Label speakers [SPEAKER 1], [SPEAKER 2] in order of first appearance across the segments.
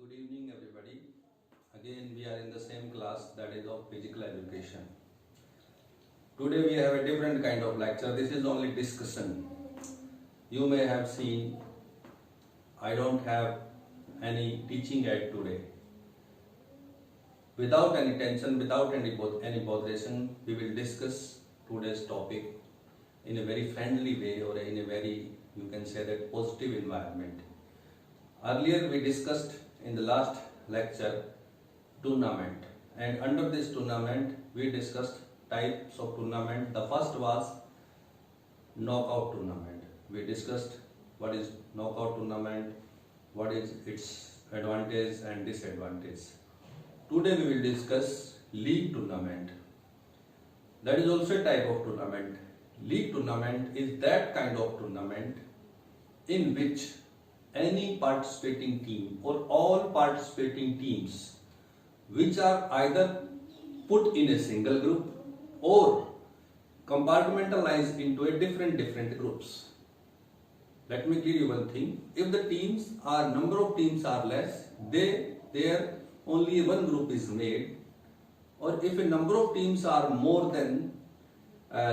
[SPEAKER 1] Good evening, everybody. Again, we are in the same class, that is of physical education. Today we have a different kind of lecture. This is only discussion. You may have seen I don't have any teaching aid today. Without any tension, without any botheration, we will discuss today's topic in a very friendly way or in a very, you can say that, positive environment. Earlier we discussed in the last lecture tournament, and under this tournament we discussed types of tournament. The first was knockout tournament. We discussed what is knockout tournament, what is its advantage and disadvantage. Today we will discuss league tournament. That is also a type of tournament. League tournament is that kind of tournament in which any participating team or all participating teams which are either put in a single group or compartmentalized into a different groups. Let me clear you one thing. If the number of teams are less, there only one group is made, or if a number of teams are more than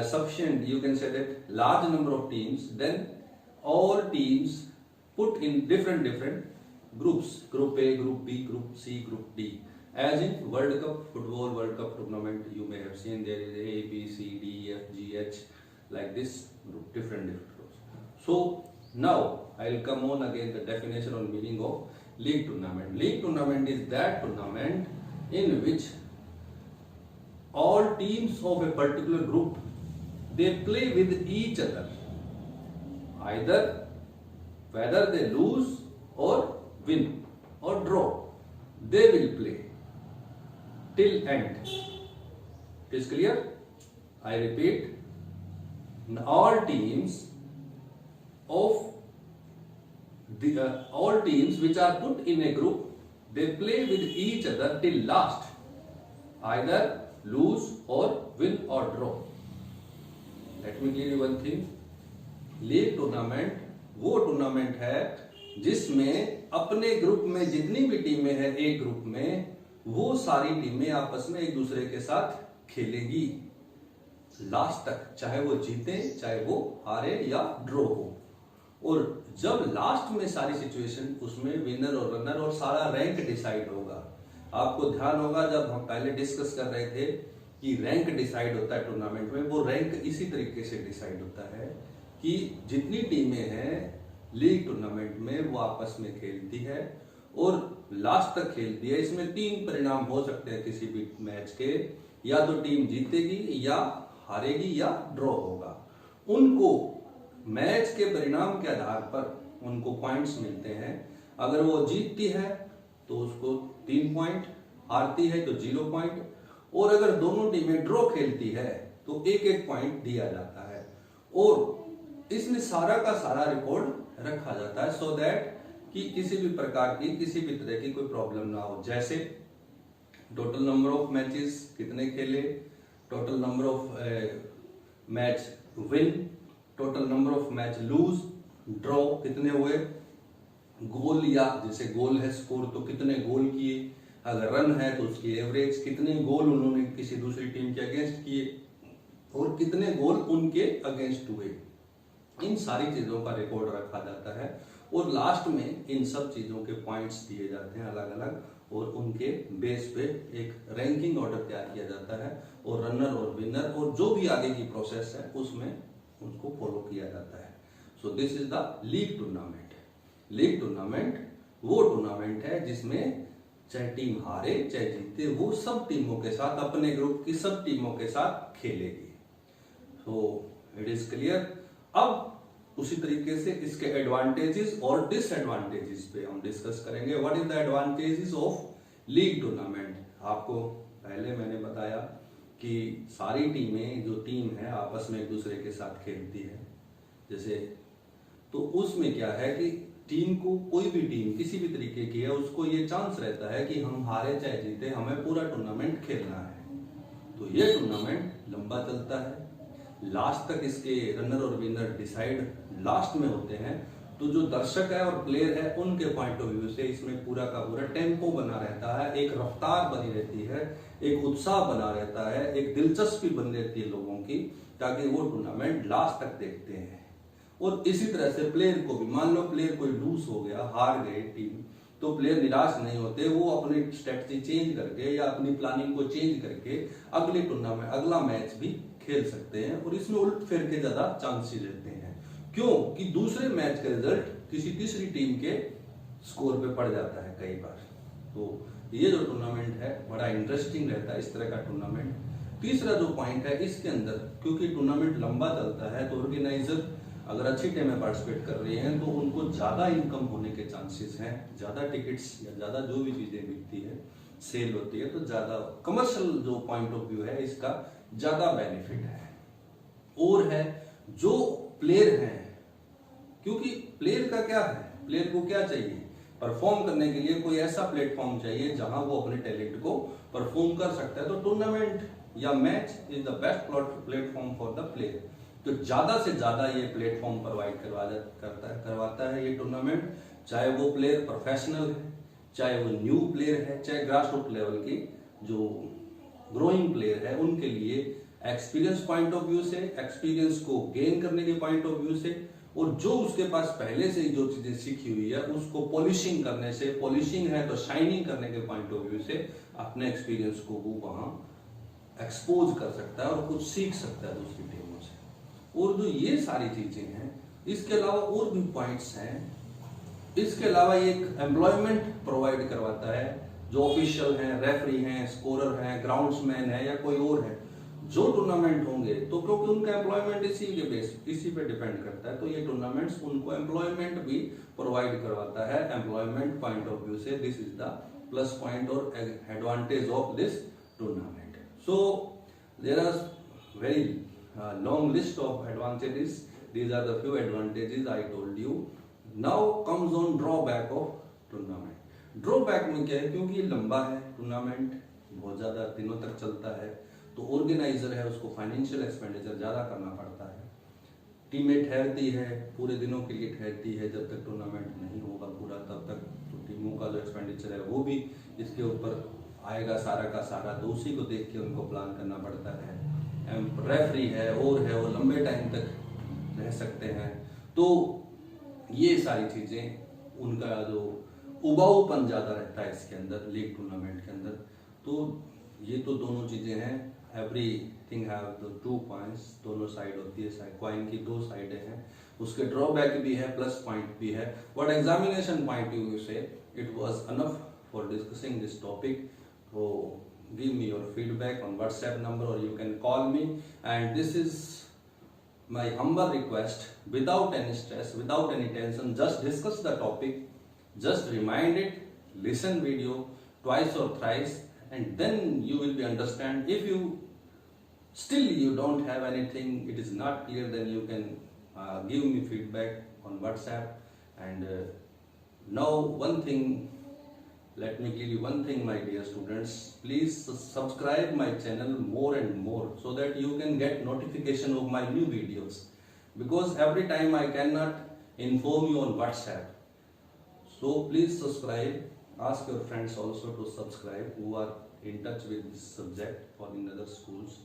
[SPEAKER 1] sufficient, you can say that large number of teams, then all teams put in different groups, group A, group B, group C, group D. As in World Cup, football World Cup tournament, you may have seen there is A, B, C, D, F, G, H, like this group, different groups. So now I will come on again the definition or meaning of league tournament. League tournament is that tournament in which all teams of a particular group, they play with each other, either whether they lose or win or draw, they will play till end. It is clear? I repeat, all teams which are put in a group, they play with each other till last, either lose or win or draw. Let me clear you one thing. League tournament वो tournament है जिसमें अपने group में जितनी भी टीमें हैं एक ग्रुप में, वो सारी टीमें आपस में एक दूसरे के साथ खेलेगी लास्ट तक, चाहे वो जीते चाहे वो हारे या ड्रॉ हो। और जब लास्ट में सारी सिचुएशन, उसमें विनर और रनर और सारा रैंक डिसाइड होगा। आपको ध्यान होगा जब हम पहले डिस्कस कर रहे थे कि रैंक डिसाइड होता है टूर्नामेंट में, वो रैंक इसी तरीके से डिसाइड होता है कि जितनी टीमें हैं लीग टूर्नामेंट में वो आपस में खेलती है और लास्ट तक खेलती है। इसमें 3 परिणाम हो सकते हैं किसी भी मैच के, या तो टीम जीतेगी या हारेगी या ड्रॉ होगा। उनको मैच के परिणाम के आधार पर उनको पॉइंट्स मिलते हैं। अगर वो जीतती है तो उसको 3 पॉइंट, हारती है तो 0 पॉइंट, और अगर दोनों टीमें ड्रॉ खेलती है तो 1-1 पॉइंट दिया जाता है। और इसमें सारा का सारा रिकॉर्ड रखा जाता है सो दैट कि किसी भी प्रकार की, किसी भी तरह की कोई प्रॉब्लम ना हो। जैसे टोटल नंबर ऑफ मैचेस कितने खेले, total number of match win, total number of match lose, draw कितने हुए, गोल, या जैसे गोल है स्कोर तो कितने गोल किए, अगर रन है तो उसकी एवरेज, कितने गोल उन्होंने किसी दूसरी टीम के अगेंस्ट किए और कितने गोल उनके अगेंस्ट हुए। इन सारी चीजों का रिकॉर्ड रखा जाता है और लास्ट में इन सब चीजों के पॉइंट्स दिए जाते हैं अलग अलग, और उनके बेस पे एक रैंकिंग ऑर्डर तैयार किया जाता है और रनर और विनर और जो भी आगे की प्रोसेस है उसमें उनको फॉलो किया जाता है। So this is the league tournament. League tournament वो टूर्नामेंट है जिसमें चाहे टीम हारे चाहे जीते, वो सब टीमों के साथ, अपने ग्रुप की सब टीमों के साथ खेलेगी। So it is clear. अब उसी तरीके से इसके एडवांटेजेस और डिसएडवांटेजेस पे हम डिस्कस करेंगे। What is the advantages of league tournament. आपको पहले मैंने बताया कि सारी टीमें, जो टीम है आपस में एक दूसरे के साथ खेलती है, जैसे तो उसमें क्या है कि टीम को, कोई भी टीम किसी भी तरीके की है, उसको ये चांस रहता है कि हम हारे चाहे जीते, हमें पूरा टूर्नामेंट खेलना है। तो ये टूर्नामेंट लंबा चलता है, लास्ट तक इसके रनर और विनर डिसाइड लास्ट में होते हैं तो जो दर्शक है और प्लेयर है उनके पॉइंट ऑफ व्यू से इसमें पूरा का पूरा टेम्पो बना रहता है, एक रफ्तार बनी रहती है, एक उत्साह बना रहता है, एक दिलचस्पी बनी रहती है लोगों की, ताकि वो टूर्नामेंट लास्ट तक देखते हैं। और इसी तरह से प्लेयर को भी, मान लो प्लेयर कोई लूज हो गया, हार गए टीम, तो प्लेयर निराश नहीं होते, वो अपनी स्ट्रेटजी चेंज करके या अपनी प्लानिंग को चेंज करके अगले टूर्नामेंट, अगला मैच भी खेल सकते हैं और इसमें उलट फेर के ज्यादा चांसेस रहते हैं। क्यों कि दूसरे मैच का रिजल्ट किसी तीसरी टीम के स्कोर पे पड़ जाता है कई बार। तो ये जो टूर्नामेंट है बड़ा इंटरेस्टिंग रहता है, इस तरह का टूर्नामेंट। तीसरा जो पॉइंट है इसके अंदर, क्योंकि टूर्नामेंट लंबा चलता है, तो ऑर्गेनाइजर अगर अच्छी टीम में पार्टिसिपेट कर रही हैं तो उनको ज्यादा इनकम होने के चांसेस हैं, ज्यादा टिकट्स या ज्यादा जो भी चीजें बिकती है, सेल होती है, तो ज्यादा कमर्शियल जो पॉइंट ऑफ व्यू है इसका ज्यादा बेनिफिट है। और है जो प्लेयर हैं, क्योंकि प्लेयर का क्या है, प्लेयर को क्या चाहिए, परफॉर्म करने के लिए कोई ऐसा प्लेटफॉर्म चाहिए जहां वो अपने टैलेंट को परफॉर्म कर सकता है। तो टूर्नामेंट या match is the best platform for the player. तो ज्यादा से ज्यादा ये प्लेटफॉर्म प्रोवाइड करवाता है ये टूर्नामेंट, चाहे वो प्लेयर प्रोफेशनल है, चाहे वो न्यू प्लेयर है, चाहे ग्रास रूट लेवल की जो ग्रोइंग प्लेयर है, उनके लिए एक्सपीरियंस पॉइंट ऑफ व्यू से, एक्सपीरियंस को गेन करने के पॉइंट ऑफ व्यू से, और जो उसके पास पहले से ही जो चीजें सीखी हुई है उसको पॉलिशिंग करने से, पॉलिशिंग है तो शाइनिंग करने के पॉइंट ऑफ व्यू से अपने एक्सपीरियंस को वो वहां एक्सपोज कर सकता है और कुछ सीख सकता है दूसरी टीमों से। और जो ये सारी चीजें हैं, इसके अलावा और भी पॉइंट्स हैं। इसके अलावा ये एक एम्प्लॉयमेंट प्रोवाइड करवाता है, जो ऑफिशियल हैं, रेफरी हैं, स्कोरर हैं, ग्राउंड्समैन है या कोई और है, जो टूर्नामेंट होंगे तो क्योंकि उनका एम्प्लॉयमेंट इसी पे डिपेंड करता है, तो ये टूर्नामेंट्स उनको एम्प्लॉयमेंट भी प्रोवाइड करवाता है एम्प्लॉयमेंट पॉइंट ऑफ व्यू से। This is the plus point और advantage of this tournament. So there are very long list of advantages. These are the few advantages I told you. Now comes on drawback of tournament. Drawback में क्या है, क्योंकि ये लंबा है tournament, बहुत ज्यादा दिनों तक चलता है, तो ऑर्गेनाइजर है उसको फाइनेंशियल एक्सपेंडिचर ज्यादा करना पड़ता है। टीमें ठहरती है, पूरे दिनों के लिए ठहरती है, जब तक टूर्नामेंट नहीं होगा पूरा तब तक तो टीमों का जो एक्सपेंडिचर है वो भी इसके ऊपर आएगा सारा का सारा, तो उसी को देख के उनको प्लान करना पड़ता है। रेफरी है और है, वो लंबे टाइम तक रह सकते हैं, तो ये सारी चीजें, उनका जो उबाऊपन ज्यादा रहता है इसके अंदर, लीग टूर्नामेंट के अंदर। तो ये तो दोनों चीजें हैं, एवरीथिंग हैव द 2 पॉइंट्स, दोनों साइड होती है, कॉइन की 2 साइडें हैं, उसके ड्रॉबैक भी है, प्लस पॉइंट भी है। बट एग्जामिनेशन पॉइंट यू से it was enough for discussing this topic. तो give me your feedback on WhatsApp number or you can call me, and this is my humble request, without any stress, without any tension, just discuss the topic, just remind it, listen video twice or thrice, and then you will be understand. If you still you don't have anything, it is not clear, then you can give me feedback on WhatsApp. And now one thing, let me give you one thing, my dear students, please subscribe my channel more and more so that you can get notification of my new videos, because every time I cannot inform you on WhatsApp. So please subscribe, ask your friends also to subscribe who are in touch with this subject or in other schools,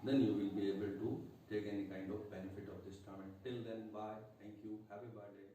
[SPEAKER 1] then you will be able to take any kind of benefit of this tournament. Till then, bye, thank you, happy birthday.